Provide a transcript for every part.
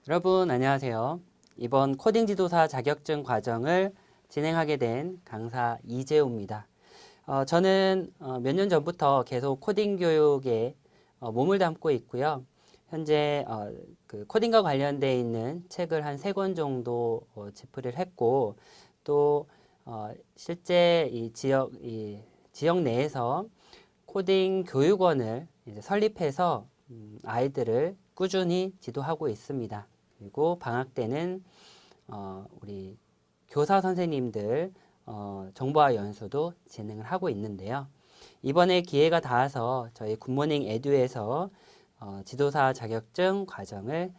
여러분 안녕하세요. 이번 코딩 지도사 자격증 과정을 진행하게 된 강사 이재우입니다. 저는 몇 년 전부터 계속 코딩 교육에 몸을 담고 있고요. 현재 그 코딩과 관련되어 있는 책을 한 3권 정도 집필을 했고 또 실제 이 지역 내에서 코딩 교육원을 이제 설립해서 아이들을 꾸준히 지도하고 있습니다. 그리고 방학 때는 우리 교사 선생님들 정보화 연수도 진행을 하고 있는데요. 이번에 기회가 닿아서 저희 굿모닝 에듀에서 지도사 자격증 과정을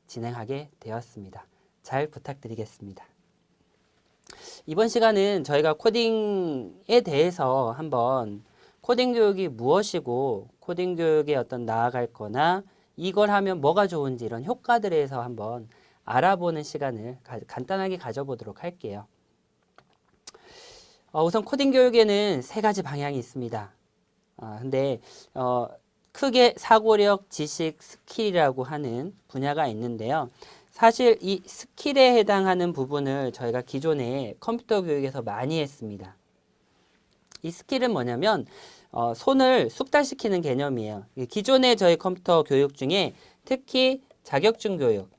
진행하게 되었습니다. 잘 부탁드리겠습니다. 이번 시간은 저희가 코딩에 대해서 한번 코딩 교육이 무엇이고 코딩 교육에 어떤 나아갈 거나 이걸 하면 뭐가 좋은지 이런 효과들에 대해서 한번 알아보는 시간을 간단하게 가져보도록 할게요. 우선 코딩 교육에는 3가지 방향이 있습니다. 근데 크게 사고력, 지식, 스킬이라고 하는 분야가 있는데요. 사실 이 스킬에 해당하는 부분을 저희가 기존에 컴퓨터 교육에서 많이 했습니다. 이 스킬은 뭐냐면 손을 숙달시키는 개념이에요. 기존의 저희 컴퓨터 교육 중에 특히 자격증 교육,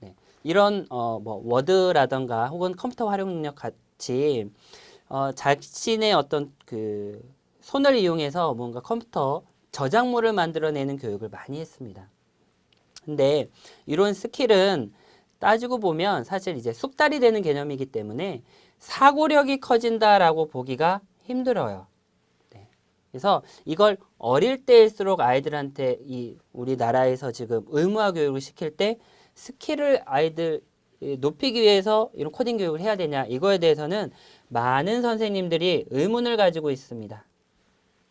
네, 이런 뭐 워드라던가 혹은 컴퓨터 활용 능력 같이 자신의 어떤 그 손을 이용해서 뭔가 컴퓨터 저작물을 만들어내는 교육을 많이 했습니다. 근데 이런 스킬은 따지고 보면 사실 이제 숙달이 되는 개념이기 때문에 사고력이 커진다라고 보기가 힘들어요. 네. 그래서 이걸 어릴 때일수록 아이들한테 이 우리나라에서 지금 의무화 교육을 시킬 때 스킬을 아이들 높이기 위해서 이런 코딩 교육을 해야 되냐 이거에 대해서는 많은 선생님들이 의문을 가지고 있습니다.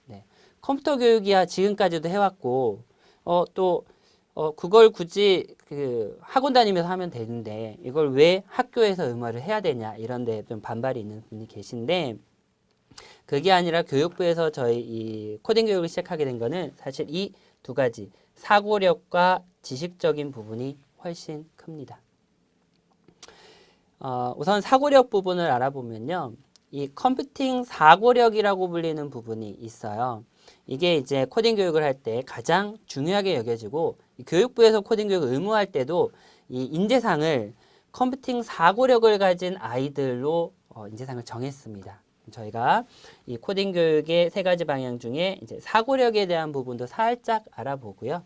네. 컴퓨터 교육이야 지금까지도 해왔고 또 그걸 굳이 그 학원 다니면서 하면 되는데 이걸 왜 학교에서 의무화를 해야 되냐 이런 데 좀 반발이 있는 분이 계신데 그게 아니라 교육부에서 저희 이 코딩 교육을 시작하게 된 거는 사실 이 2가지 사고력과 지식적인 부분이 훨씬 큽니다. 우선 사고력 부분을 알아보면요. 이 컴퓨팅 사고력이라고 불리는 부분이 있어요. 이게 이제 코딩 교육을 할 때 가장 중요하게 여겨지고 교육부에서 코딩 교육을 의무화할 때도 이 인재상을 컴퓨팅 사고력을 가진 아이들로 인재상을 정했습니다. 저희가 이 코딩 교육의 3가지 방향 중에 이제 사고력에 대한 부분도 살짝 알아보고요.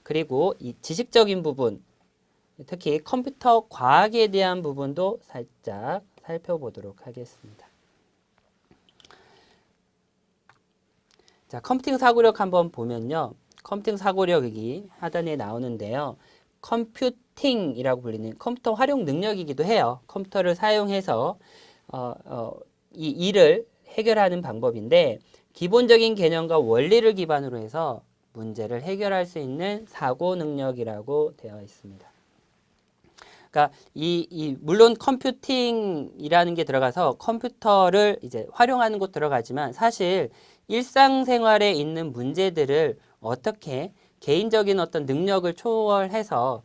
그리고 이 지식적인 부분, 특히 컴퓨터 과학에 대한 부분도 살짝 살펴보도록 하겠습니다. 자, 컴퓨팅 사고력 한번 보면요. 컴퓨팅 사고력이 하단에 나오는데요. 컴퓨팅이라고 불리는 컴퓨터 활용 능력이기도 해요. 컴퓨터를 사용해서 이 일을 해결하는 방법인데 기본적인 개념과 원리를 기반으로 해서 문제를 해결할 수 있는 사고 능력이라고 되어 있습니다. 그러니까 물론 컴퓨팅이라는 게 들어가서 컴퓨터를 이제 활용하는 곳 들어가지만 사실 일상생활에 있는 문제들을 어떻게 개인적인 어떤 능력을 초월해서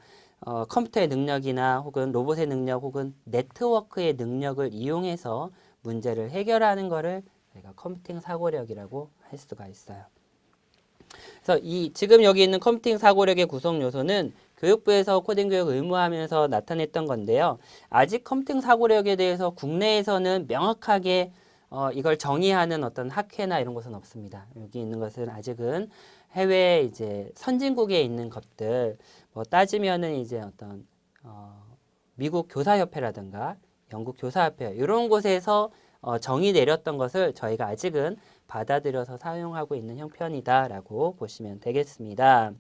컴퓨터의 능력이나 혹은 로봇의 능력 혹은 네트워크의 능력을 이용해서 문제를 해결하는 것을 저희가 컴퓨팅 사고력이라고 할 수가 있어요. 그래서 지금 여기 있는 컴퓨팅 사고력의 구성 요소는 교육부에서 코딩 교육 의무화하면서 나타냈던 건데요. 아직 컴퓨팅 사고력에 대해서 국내에서는 명확하게 이걸 정의하는 어떤 학회나 이런 것은 없습니다. 여기 있는 것은 아직은 해외 이제 선진국에 있는 것들 뭐 따지면은 이제 어떤 미국 교사협회라든가 영국 교사협회 이런 곳에서 정의 내렸던 것을 저희가 아직은 받아들여서 사용하고 있는 형편이다라고 보시면 되겠습니다.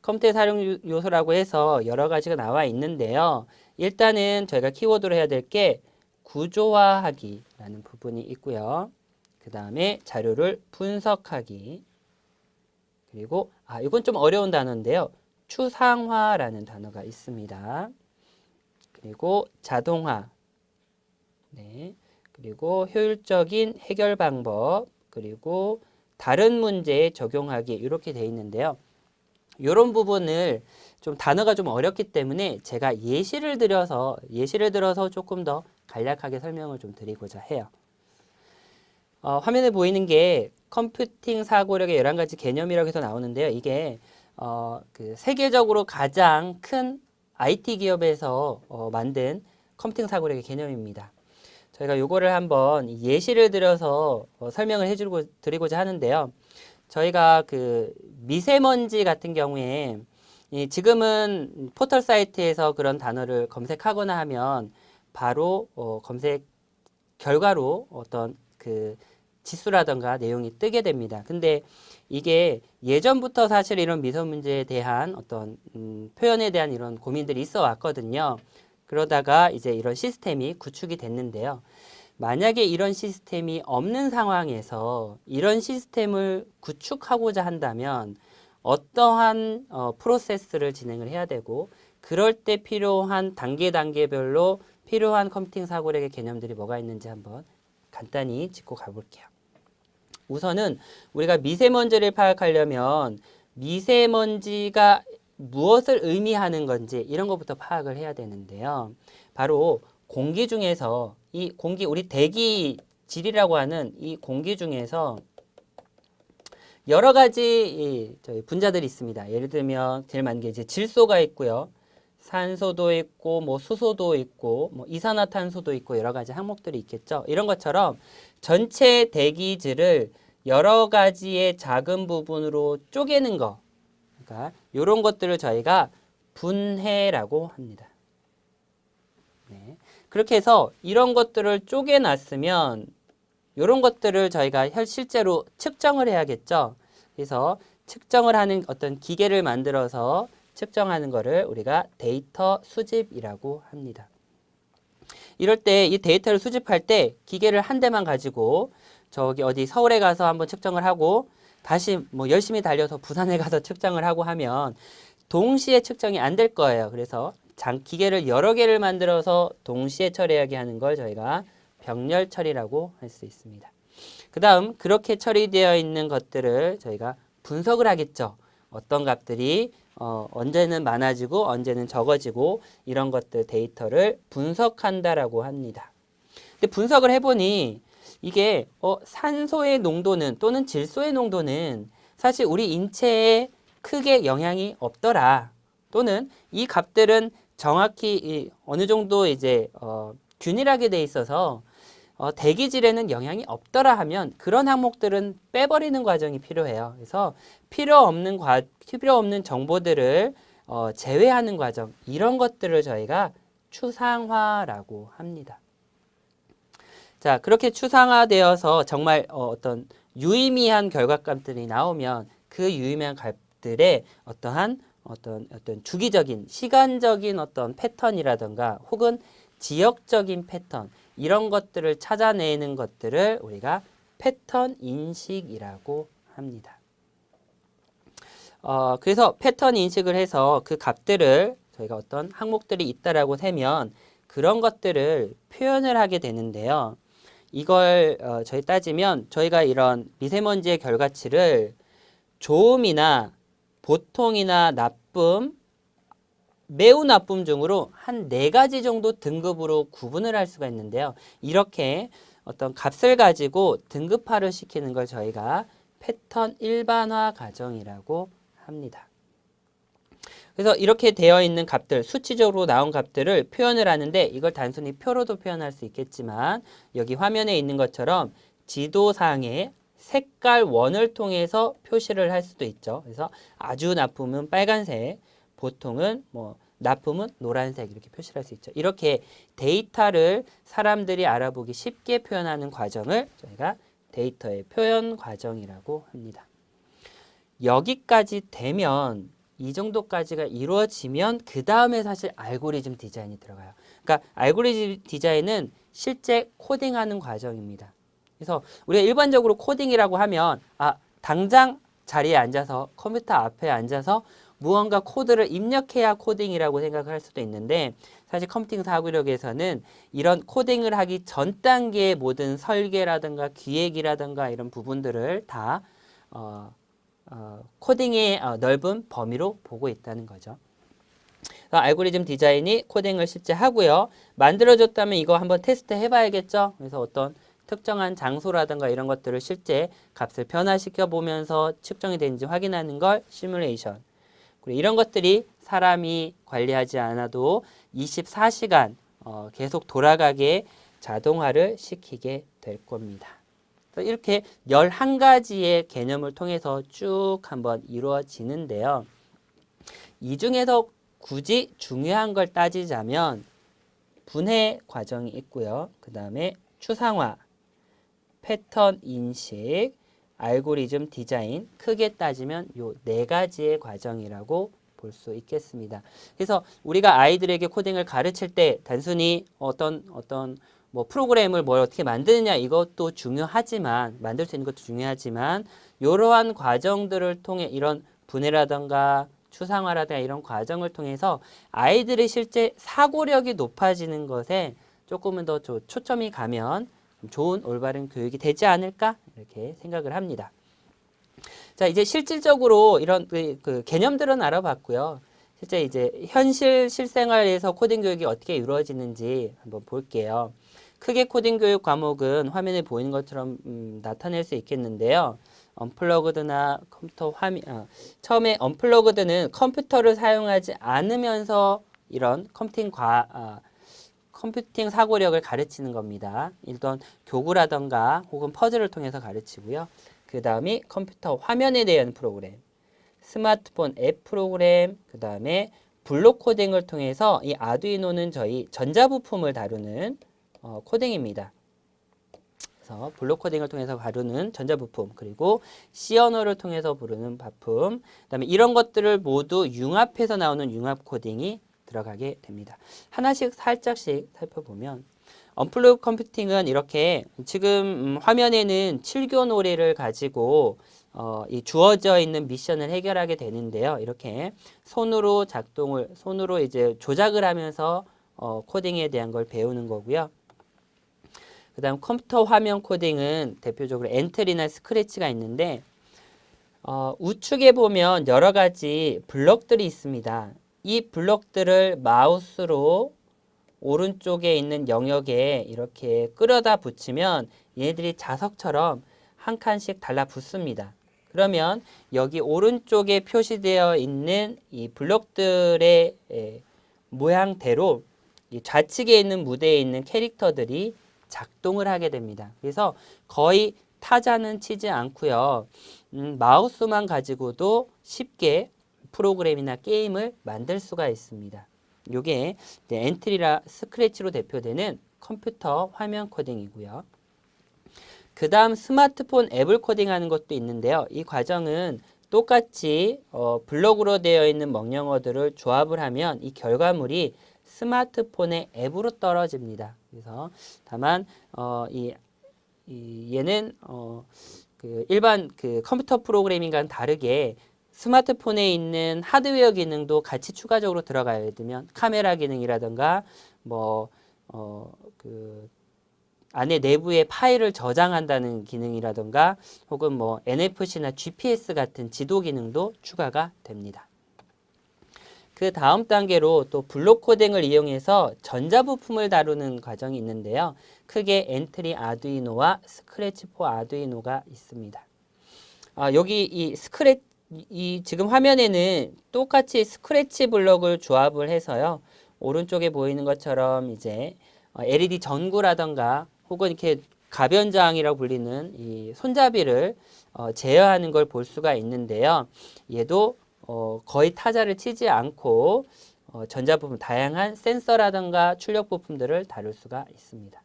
컴퓨터 사용 요소라고 해서 여러 가지가 나와 있는데요. 일단은 저희가 키워드로 해야 될 게 구조화하기라는 부분이 있고요. 그 다음에 자료를 분석하기. 그리고 이건 좀 어려운 단어인데요. 추상화라는 단어가 있습니다. 그리고 자동화. 네. 그리고 효율적인 해결 방법. 그리고 다른 문제에 적용하기 이렇게 돼 있는데요. 이런 부분을 좀 단어가 좀 어렵기 때문에 제가 예시를 들어서 조금 더 간략하게 설명을 좀 드리고자 해요. 화면에 보이는 게 컴퓨팅 사고력의 11가지 개념이라고 해서 나오는데요. 이게 그 세계적으로 가장 큰 IT 기업에서 만든 컴퓨팅 사고력의 개념입니다. 저희가 요거를 한번 예시를 들어서 설명을 드리고자 하는데요. 저희가 그 미세먼지 같은 경우에 지금은 포털 사이트에서 그런 단어를 검색하거나 하면 바로 검색 결과로 어떤 그 지수라던가 내용이 뜨게 됩니다. 근데 이게 예전부터 사실 이런 미세먼지에 대한 어떤 표현에 대한 이런 고민들이 있어 왔거든요. 그러다가 이제 이런 시스템이 구축이 됐는데요. 만약에 이런 시스템이 없는 상황에서 이런 시스템을 구축하고자 한다면 어떠한 프로세스를 진행을 해야 되고 그럴 때 필요한 단계별로 필요한 컴퓨팅 사고력의 개념들이 뭐가 있는지 한번 간단히 짚고 가볼게요. 우선은 우리가 미세먼지를 파악하려면 미세먼지가 무엇을 의미하는 건지 이런 것부터 파악을 해야 되는데요. 바로 공기 중에서 이 공기, 우리 대기질이라고 하는 이 공기 중에서 여러 가지 저희 분자들이 있습니다. 예를 들면 제일 많은 게 이제 질소가 있고요. 산소도 있고 뭐 수소도 있고 뭐 이산화탄소도 있고 여러 가지 항목들이 있겠죠. 이런 것처럼 전체 대기질을 여러 가지의 작은 부분으로 쪼개는 거. 그러니까 이런 것들을 저희가 분해라고 합니다. 네. 그렇게 해서 이런 것들을 쪼개놨으면 이런 것들을 저희가 실제로 측정을 해야겠죠. 그래서 측정을 하는 어떤 기계를 만들어서 측정하는 거를 우리가 데이터 수집이라고 합니다. 이럴 때 이 데이터를 수집할 때 기계를 한 대만 가지고 저기 어디 서울에 가서 한번 측정을 하고 다시 뭐 열심히 달려서 부산에 가서 측정을 하고 하면 동시에 측정이 안 될 거예요. 그래서 기계를 여러 개를 만들어서 동시에 처리하게 하는 걸 저희가 병렬 처리라고 할 수 있습니다. 그 다음 그렇게 처리되어 있는 것들을 저희가 분석을 하겠죠. 어떤 값들이 언제는 많아지고 언제는 적어지고 이런 것들 데이터를 분석한다라고 합니다. 근데 분석을 해보니 이게 산소의 농도는 또는 질소의 농도는 사실 우리 인체에 크게 영향이 없더라. 또는 이 값들은 정확히 어느 정도 이제 균일하게 돼 있어서 대기질에는 영향이 없더라 하면 그런 항목들은 빼버리는 과정이 필요해요. 그래서 필요 없는 정보들을 제외하는 과정, 이런 것들을 저희가 추상화라고 합니다. 자, 그렇게 추상화되어서 정말 어떤 유의미한 결과값들이 나오면 그 유의미한 값들의 어떤 주기적인 시간적인 어떤 패턴이라든가 혹은 지역적인 패턴, 이런 것들을 찾아내는 것들을 우리가 패턴 인식이라고 합니다. 그래서 패턴 인식을 해서 그 값들을 저희가 어떤 항목들이 있다라고 세면 그런 것들을 표현을 하게 되는데요. 이걸 저희 따지면 저희가 이런 미세먼지의 결과치를 좋음이나 보통이나 나쁨, 매우 나쁨 중으로 한 4가지 정도 등급으로 구분을 할 수가 있는데요. 이렇게 어떤 값을 가지고 등급화를 시키는 걸 저희가 패턴 일반화 과정이라고 합니다. 그래서 이렇게 되어 있는 값들, 수치적으로 나온 값들을 표현을 하는데 이걸 단순히 표로도 표현할 수 있겠지만 여기 화면에 있는 것처럼 지도상의 색깔 원을 통해서 표시를 할 수도 있죠. 그래서 아주 나쁨은 빨간색, 보통은 뭐 나쁨은 노란색 이렇게 표시를 할 수 있죠. 이렇게 데이터를 사람들이 알아보기 쉽게 표현하는 과정을 저희가 데이터의 표현 과정이라고 합니다. 여기까지 되면 이 정도까지가 이루어지면 그 다음에 사실 알고리즘 디자인이 들어가요. 그러니까 알고리즘 디자인은 실제 코딩하는 과정입니다. 그래서 우리가 일반적으로 코딩이라고 하면 당장 자리에 앉아서 컴퓨터 앞에 앉아서 무언가 코드를 입력해야 코딩이라고 생각을 할 수도 있는데 사실 컴퓨팅 사고력에서는 이런 코딩을 하기 전 단계의 모든 설계라든가 기획이라든가 이런 부분들을 다 코딩의 넓은 범위로 보고 있다는 거죠. 알고리즘 디자인이 코딩을 실제 하고요. 만들어졌다면 이거 한번 테스트 해봐야겠죠. 그래서 어떤 특정한 장소라든가 이런 것들을 실제 값을 변화시켜 보면서 측정이 되는지 확인하는 걸 시뮬레이션. 그리고 이런 것들이 사람이 관리하지 않아도 24시간 계속 돌아가게 자동화를 시키게 될 겁니다. 이렇게 11가지의 개념을 통해서 쭉 한번 이루어지는데요. 이 중에서 굳이 중요한 걸 따지자면 분해 과정이 있고요. 그 다음에 추상화, 패턴 인식, 알고리즘 디자인, 크게 따지면 요 4가지의 과정이라고 볼 수 있겠습니다. 그래서 우리가 아이들에게 코딩을 가르칠 때 단순히 어떤 뭐 프로그램을 뭘 어떻게 만드느냐 이것도 중요하지만 만들 수 있는 것도 중요하지만 이러한 과정들을 통해 이런 분해라든가 추상화라든가 이런 과정을 통해서 아이들의 실제 사고력이 높아지는 것에 조금은 더 초점이 가면 좋은 올바른 교육이 되지 않을까 이렇게 생각을 합니다. 자, 이제 실질적으로 이런 그 개념들은 알아봤고요. 실제 이제 현실 실생활에서 코딩 교육이 어떻게 이루어지는지 한번 볼게요. 크게 코딩 교육 과목은 화면에 보이는 것처럼 나타낼 수 있겠는데요. 언플러그드나 컴퓨터 화면, 처음에 언플러그드는 컴퓨터를 사용하지 않으면서 이런 컴퓨팅 사고력을 가르치는 겁니다. 일단 교구라던가 혹은 퍼즐을 통해서 가르치고요. 그 다음이 컴퓨터 화면에 대한 프로그램, 스마트폰 앱 프로그램, 그 다음에 블록 코딩을 통해서 이 아두이노는 저희 전자부품을 다루는 코딩입니다. 그래서 블록 코딩을 통해서 다루는 전자부품, 그리고 C 언어를 통해서 부르는 바품, 그다음에 이런 것들을 모두 융합해서 나오는 융합 코딩이 들어가게 됩니다. 하나씩 살짝씩 살펴보면 언플러그 컴퓨팅은 이렇게 지금 화면에는 7교 노래를 가지고 이 주어져 있는 미션을 해결하게 되는데요. 이렇게 손으로 이제 조작을 하면서 코딩에 대한 걸 배우는 거고요. 그 다음 컴퓨터 화면 코딩은 대표적으로 엔트리나 스크래치가 있는데 우측에 보면 여러 가지 블럭들이 있습니다. 이 블럭들을 마우스로 오른쪽에 있는 영역에 이렇게 끌어다 붙이면 얘네들이 자석처럼 한 칸씩 달라붙습니다. 그러면 여기 오른쪽에 표시되어 있는 이 블럭들의 모양대로 이 좌측에 있는 무대에 있는 캐릭터들이 작동을 하게 됩니다. 그래서 거의 타자는 치지 않고요. 마우스만 가지고도 쉽게 프로그램이나 게임을 만들 수가 있습니다. 이게 엔트리라 스크래치로 대표되는 컴퓨터 화면 코딩이고요. 그 다음 스마트폰 앱을 코딩하는 것도 있는데요. 이 과정은 똑같이 블록으로 되어 있는 명령어들을 조합을 하면 이 결과물이 스마트폰의 앱으로 떨어집니다. 그래서 다만 얘는 그 일반 그 컴퓨터 프로그래밍과는 다르게 스마트폰에 있는 하드웨어 기능도 같이 추가적으로 들어가야 예를 들면 카메라 기능이라든가 그 안에 내부의 파일을 저장한다는 기능이라든가 혹은 NFC나 GPS 같은 지도 기능도 추가가 됩니다. 그 다음 단계로 또 블록 코딩을 이용해서 전자부품을 다루는 과정이 있는데요. 크게 엔트리 아두이노와 스크래치 포 아두이노가 있습니다. 여기 이 지금 화면에는 똑같이 스크래치 블록을 조합을 해서요. 오른쪽에 보이는 것처럼 이제 LED 전구라던가 혹은 이렇게 가변장이라고 불리는 이 손잡이를 제어하는 걸 볼 수가 있는데요. 얘도 거의 타자를 치지 않고 전자부품 다양한 센서라던가 출력 부품들을 다룰 수가 있습니다.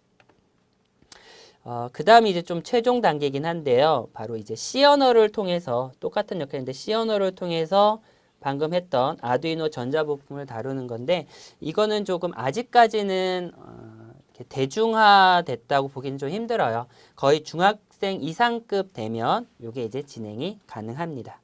그 다음이 이제 좀 최종 단계이긴 한데요. 바로 이제 C 언어를 통해서 똑같은 역할인데 C 언어를 통해서 방금 했던 아두이노 전자부품을 다루는 건데 이거는 조금 아직까지는 대중화됐다고 보기는 좀 힘들어요. 거의 중학생 이상급 되면 이게 이제 진행이 가능합니다.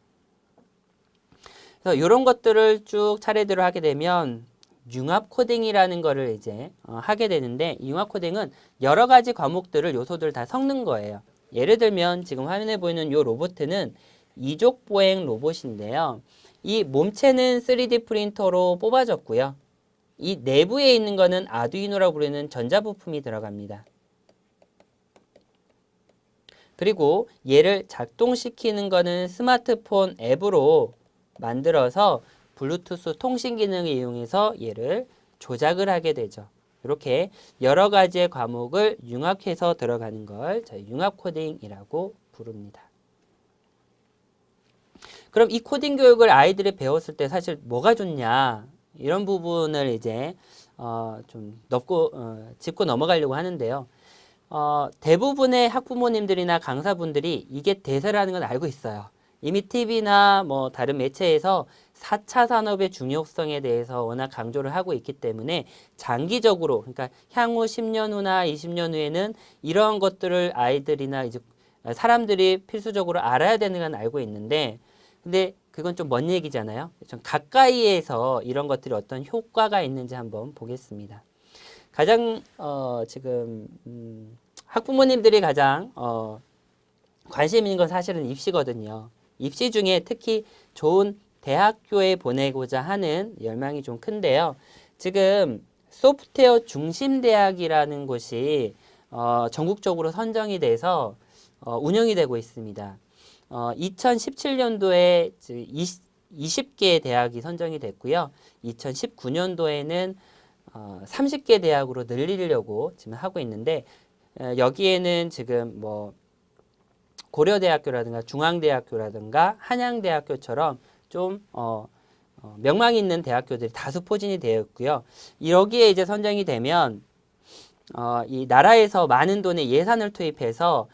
그래서 이런 것들을 쭉 차례대로 하게 되면 융합 코딩이라는 거를 이제 하게 되는데 융합 코딩은 여러 가지 과목들을 요소들을 다 섞는 거예요. 예를 들면 지금 화면에 보이는 이 로봇은 이족 보행 로봇인데요. 이 몸체는 3D 프린터로 뽑아졌고요. 이 내부에 있는 거는 아두이노라고 부르는 전자부품이 들어갑니다. 그리고 얘를 작동시키는 거는 스마트폰 앱으로 만들어서 블루투스 통신 기능을 이용해서 얘를 조작을 하게 되죠. 이렇게 여러 가지의 과목을 융합해서 들어가는 걸 저희 융합 코딩이라고 부릅니다. 그럼 이 코딩 교육을 아이들이 배웠을 때 사실 뭐가 좋냐 이런 부분을 이제 좀 짚고 넘어가려고 하는데요. 대부분의 학부모님들이나 강사분들이 이게 대세라는 건 알고 있어요. 이미 TV나 뭐 다른 매체에서 4차 산업의 중요성에 대해서 워낙 강조를 하고 있기 때문에 장기적으로, 그러니까 향후 10년 후나 20년 후에는 이런 것들을 아이들이나 이제 사람들이 필수적으로 알아야 되는 건 알고 있는데, 근데 그건 좀 먼 얘기잖아요. 좀 가까이에서 이런 것들이 어떤 효과가 있는지 한번 보겠습니다. 가장 지금 학부모님들이 가장 관심 있는 건 사실은 입시거든요. 입시 중에 특히 좋은 대학교에 보내고자 하는 열망이 좀 큰데요. 지금 소프트웨어 중심 대학이라는 곳이 전국적으로 선정이 돼서 운영이 되고 있습니다. 2017년도에 20개 대학이 선정이 됐고요. 2019년도에는 30개 대학으로 늘리려고 지금 하고 있는데, 여기에는 지금 뭐 고려대학교라든가 중앙대학교라든가 한양대학교처럼 좀 명망 있는 대학교들이 다수 포진이 되어 있고요. 여기에 이제 선정이 되면 이 나라에서 많은 돈의 예산을 투입해서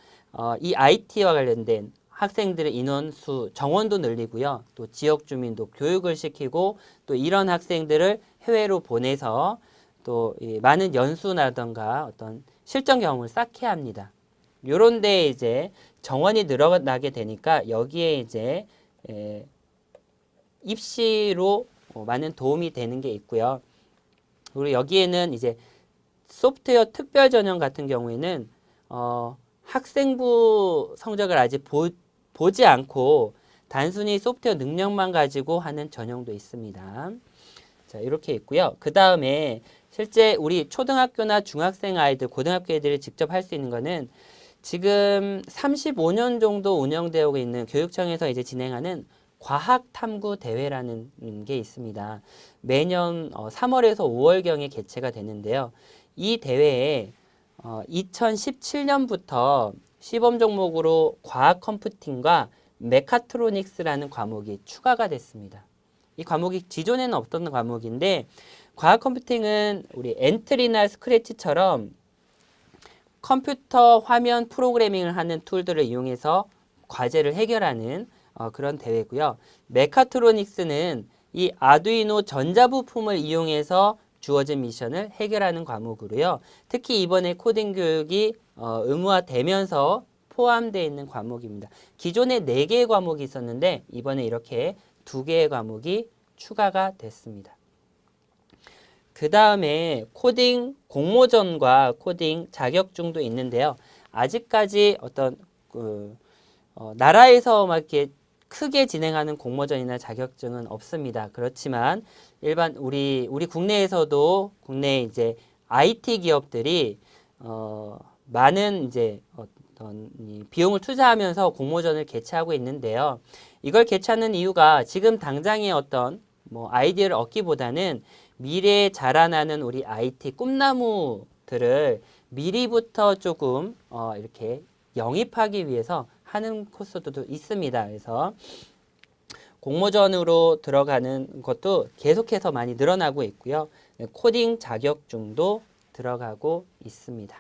이 IT와 관련된 학생들의 인원수 정원도 늘리고요. 또 지역 주민도 교육을 시키고 또 이런 학생들을 해외로 보내서 또 많은 연수라던가 어떤 실전 경험을 쌓게 합니다. 요런 데 이제 정원이 늘어나게 되니까 여기에 이제 입시로 많은 도움이 되는 게 있고요. 그리고 여기에는 이제 소프트웨어 특별 전형 같은 경우에는 학생부 성적을 아직 보지 않고 단순히 소프트웨어 능력만 가지고 하는 전형도 있습니다. 자, 이렇게 있고요. 그 다음에 실제 우리 초등학교나 중학생 아이들, 고등학교 애들이 직접 할 수 있는 거는 지금 35년 정도 운영되고 있는 교육청에서 이제 진행하는 과학탐구 대회라는 게 있습니다. 매년 3월에서 5월경에 개최가 되는데요. 이 대회에 2017년부터 시범 종목으로 과학 컴퓨팅과 메카트로닉스라는 과목이 추가가 됐습니다. 이 과목이 기존에는 없던 과목인데, 과학 컴퓨팅은 우리 엔트리나 스크래치처럼 컴퓨터 화면 프로그래밍을 하는 툴들을 이용해서 과제를 해결하는 그런 대회고요. 메카트로닉스는 이 아두이노 전자부품을 이용해서 주어진 미션을 해결하는 과목으로요. 특히 이번에 코딩 교육이 의무화되면서 포함되어 있는 과목입니다. 기존에 4개의 과목이 있었는데 이번에 이렇게 2개의 과목이 추가가 됐습니다. 그 다음에 코딩 공모전과 코딩 자격증도 있는데요. 아직까지 어떤 나라에서 막 이렇게 크게 진행하는 공모전이나 자격증은 없습니다. 그렇지만 일반 우리 국내에서도 국내 이제 IT 기업들이 많은 이제 어떤 비용을 투자하면서 공모전을 개최하고 있는데요. 이걸 개최하는 이유가 지금 당장의 어떤 뭐 아이디어를 얻기보다는 미래에 자라나는 우리 IT 꿈나무들을 미리부터 조금 이렇게 영입하기 위해서 하는 코스도 있습니다. 그래서 공모전으로 들어가는 것도 계속해서 많이 늘어나고 있고요. 코딩 자격증도 들어가고 있습니다.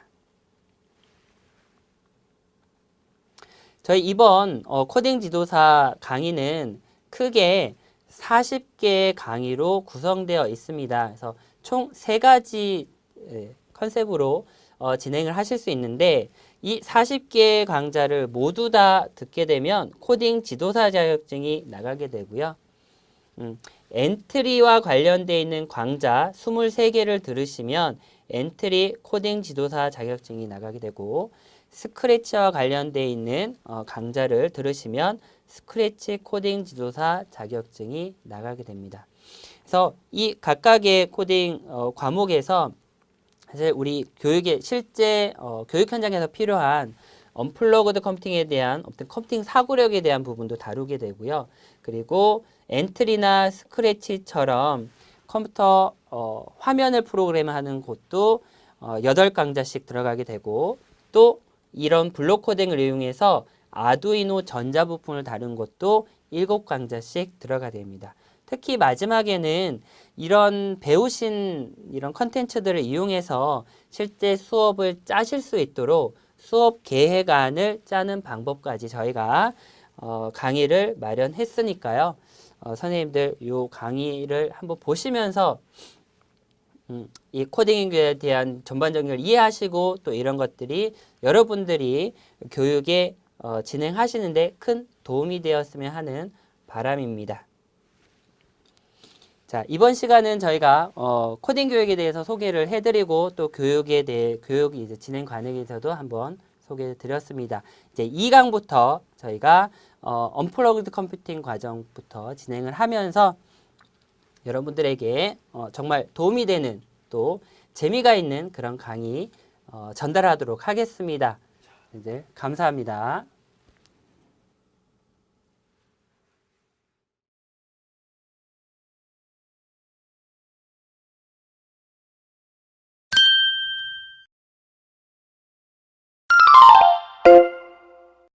저희 이번 코딩 지도사 강의는 크게 40개의 강의로 구성되어 있습니다. 그래서 총 3가지 컨셉으로 진행을 하실 수 있는데, 이 40개의 강좌를 모두 다 듣게 되면 코딩 지도사 자격증이 나가게 되고요. 엔트리와 관련되어 있는 강좌 23개를 들으시면 엔트리 코딩 지도사 자격증이 나가게 되고, 스크래치와 관련되어 있는 강좌를 들으시면 스크래치 코딩 지도사 자격증이 나가게 됩니다. 그래서 이 각각의 코딩 과목에서 사실 우리 교육의 실제 교육 현장에서 필요한 언플러그드 컴퓨팅에 대한 어떤 컴퓨팅 사고력에 대한 부분도 다루게 되고요. 그리고 엔트리나 스크래치처럼 컴퓨터 화면을 프로그램하는 곳도 8강좌씩 들어가게 되고 또 이런 블록 코딩을 이용해서 아두이노 전자부품을 다룬 것도 7강좌씩 들어가게 됩니다. 특히 마지막에는 이런 배우신 이런 컨텐츠들을 이용해서 실제 수업을 짜실 수 있도록 수업 계획안을 짜는 방법까지 저희가 강의를 마련했으니까요. 선생님들 이 강의를 한번 보시면서 이 코딩에 대한 전반적인 걸 이해하시고 또 이런 것들이 여러분들이 교육에 진행하시는데 큰 도움이 되었으면 하는 바람입니다. 자, 이번 시간은 저희가 코딩 교육에 대해서 소개를 해드리고 또 교육에 대해 교육 이제 진행 과정에서도 한번 소개해 드렸습니다. 이제 2강부터 저희가 언플러그드 컴퓨팅 과정부터 진행을 하면서 여러분들에게 정말 도움이 되는 또 재미가 있는 그런 강의 전달하도록 하겠습니다. 이제 감사합니다.